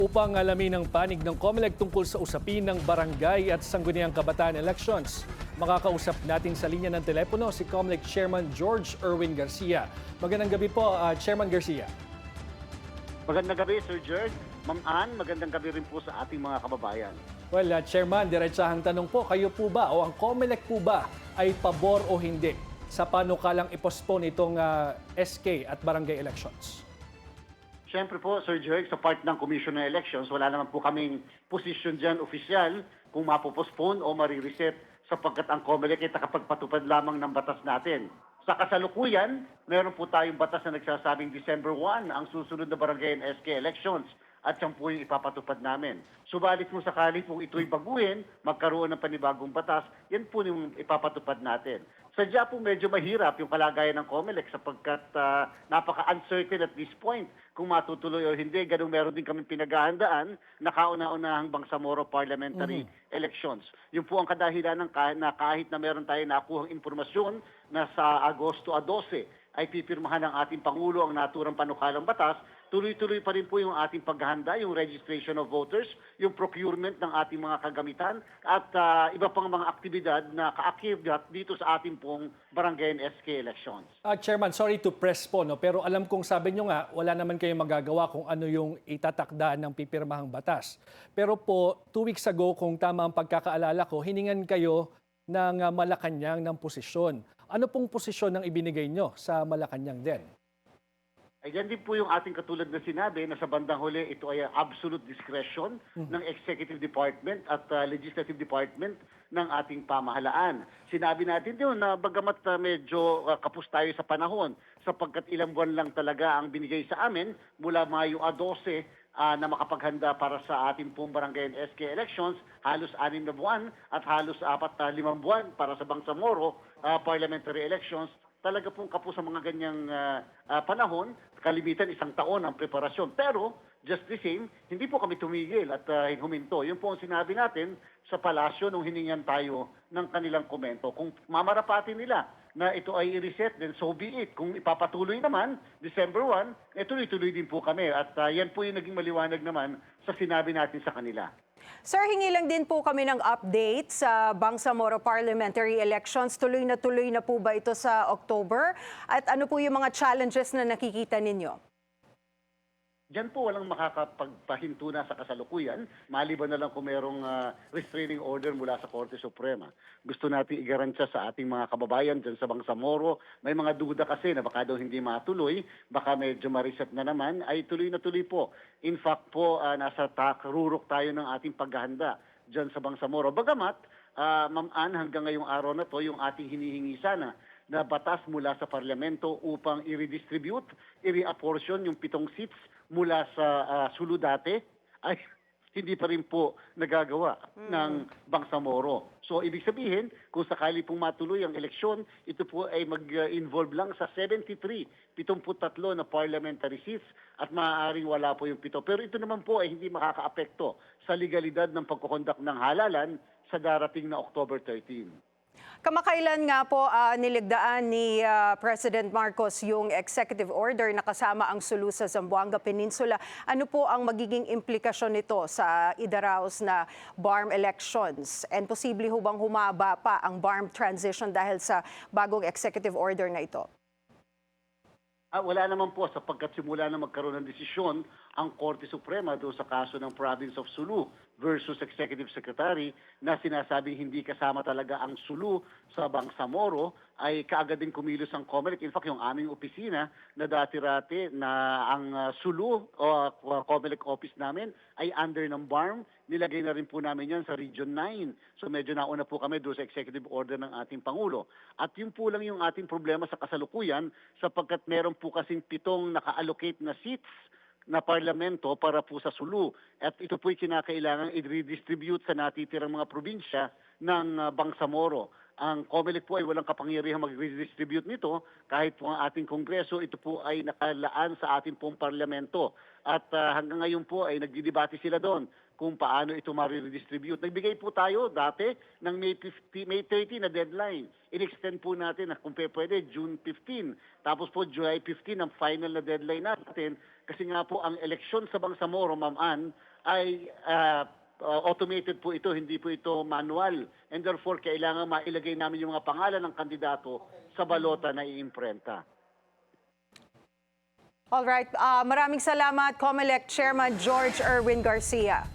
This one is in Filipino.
Upang alamin ang panig ng COMELEC tungkol sa usapin ng barangay at sangguniang kabataan elections, makakausap natin sa linya ng telepono si COMELEC Chairman George Erwin Garcia. Magandang gabi po, Chairman Garcia. Magandang gabi, Sir George. Ma'am Ann, magandang gabi rin po sa ating mga kababayan. Well, Chairman, diretsahang tanong po, kayo po ba o ang COMELEC po ba ay pabor o hindi sa panukalang ipostpone itong SK at barangay elections? Siyempre po, Sir George, sa part ng Commission on Elections, wala naman po kaming posisyon dyan opisyal kung mapopospone o marireset sapagkat ang COMELEC ay nakapagpatupad lamang ng batas natin. Sa kasalukuyan, meron po tayong batas na nagsasabing December 1 ang susunod na barangay and SK elections at yan po yung ipapatupad namin. Subalit kung sakali po ito'y baguhin, magkaroon ng panibagong batas, yan po yung ipapatupad natin. Sadya po medyo mahirap yung kalagayan ng COMELEC sapagkat napaka-uncertain at this point kung matutuloy o hindi. Ganun meron din kami pinaghahandaan na kauna-unahang Bangsamoro parliamentary elections. Yun po ang kadahilan ng kahit na meron tayo nakuhang impormasyon na sa Agosto 12 ay pipirmahan ng ating Pangulo ang naturang panukalang batas, tuloy-tuloy pa rin po yung ating paghahanda, yung registration of voters, yung procurement ng ating mga kagamitan, at iba pang mga aktibidad na kaakibat dito sa ating pong barangay and SK elections. Chairman, sorry to press po, no? Pero alam kong sabi nyo nga, wala naman kayong magagawa kung ano yung itatakdaan ng pipirmahang batas. Pero po, 2 weeks ago, kung tama ang pagkakaalala ko, hiningan kayo ng Malacanang ng posisyon. Ano pong posisyon ang ibinigay nyo sa Malacanang din? Ayan din po yung ating katulad na sinabi na sa bandang huli ito ay absolute discretion ng Executive Department at Legislative Department ng ating pamahalaan. Sinabi natin din na bagamat medyo kapos tayo sa panahon sapagkat ilang buwan lang talaga ang binigay sa amin mula Mayo 12 na makapaghanda para sa ating pong barangay and SK elections, halos 6 na buwan at halos 4 na 5 buwan para sa Bangsamoro parliamentary elections. Talaga pong kapos sa mga ganyang panahon, kalimitan 1 taon ang preparasyon. Pero, just the same, hindi po kami tumigil at huminto. Yun po ang sinabi natin sa palasyo nung hiningan tayo ng kanilang komento. Kung mamarapatin nila na ito ay i-reset, then so be it. Kung ipapatuloy naman, December 1, tuloy-tuloy din po kami. At yan po yung naging maliwanag naman sa sinabi natin sa kanila. Sir, hingi lang din po kami ng update sa Bangsamoro parliamentary elections. Tuloy na po ba ito sa October? At ano po yung mga challenges na nakikita ninyo? Diyan po walang makakapagpahinto na sa kasalukuyan, maliban na lang kung merong restraining order mula sa Korte Suprema. Gusto natin igarantya sa ating mga kababayan dyan sa Bangsamoro. May mga duda kasi na baka daw hindi matuloy, baka medyo mariset na naman, ay tuloy na tuloy po. In fact po, nasa rurok tayo ng ating paghahanda dyan sa Bangsamoro. Bagamat, Ma'am Ann, hanggang ngayong araw na to, yung ating hinihingi sana na batas mula sa parlamento upang i-redistribute, i-reapportion yung 7 seats mula sa Sulu dati ay hindi pa rin po nagagawa ng Bangsamoro. So ibig sabihin, kung sakali pong matuloy ang eleksyon, ito po ay mag-involve lang sa 73 na parliamentary seats at maaaring wala po yung 7. Pero ito naman po ay hindi makakaapekto sa legalidad ng pagkukondak ng halalan sa darating na October 13. Kamakailan nga po niligdaan ni President Marcos yung executive order na kasama ang Sulu sa Zamboanga Peninsula. Ano po ang magiging implikasyon nito sa idaraos na BARM elections? And posible ho bang humaba pa ang BARM transition dahil sa bagong executive order na ito? Wala naman po sapagkat simula na magkaroon ng desisyon ang Korte Suprema doon sa kaso ng Province of Sulu versus Executive Secretary na sinasabing hindi kasama talaga ang Sulu sa Bangsamoro, ay kaagad din kumilos ang COMELEC. In fact, yung aming opisina na dati-rati na ang Sulu o COMELEC office namin ay under ng BARM, nilagay na rin po namin yan sa Region 9. So medyo nauna po kami doon sa executive order ng ating Pangulo. At yun po lang yung ating problema sa kasalukuyan sapagkat meron po kasing 7 naka-allocate na seats na parlamento para po sa Sulu. At ito po'y kinakailangan i-redistribute sa natitirang mga probinsya ng Bangsamoro. Ang COMELEC po ay walang kapangyarihang mag-redistribute nito kahit po ang ating Kongreso, ito po ay nakalaan sa ating pong parlamento. At hanggang ngayon po ay nagdidebate sila doon kung paano ito ma-redistribute. Nagbigay po tayo dati ng May 30 na deadline. In-extend po natin na kung pwede June 15. Tapos po July 15 ang final na deadline natin kasi nga po ang eleksyon sa Bangsamoro, Ma'am Ann, ay automated po ito, hindi po ito manual. And therefore, kailangan mailagay namin yung mga pangalan ng kandidato sa balota na iimprenta. All right. Maraming salamat, COMELEC Chairman George Erwin Garcia.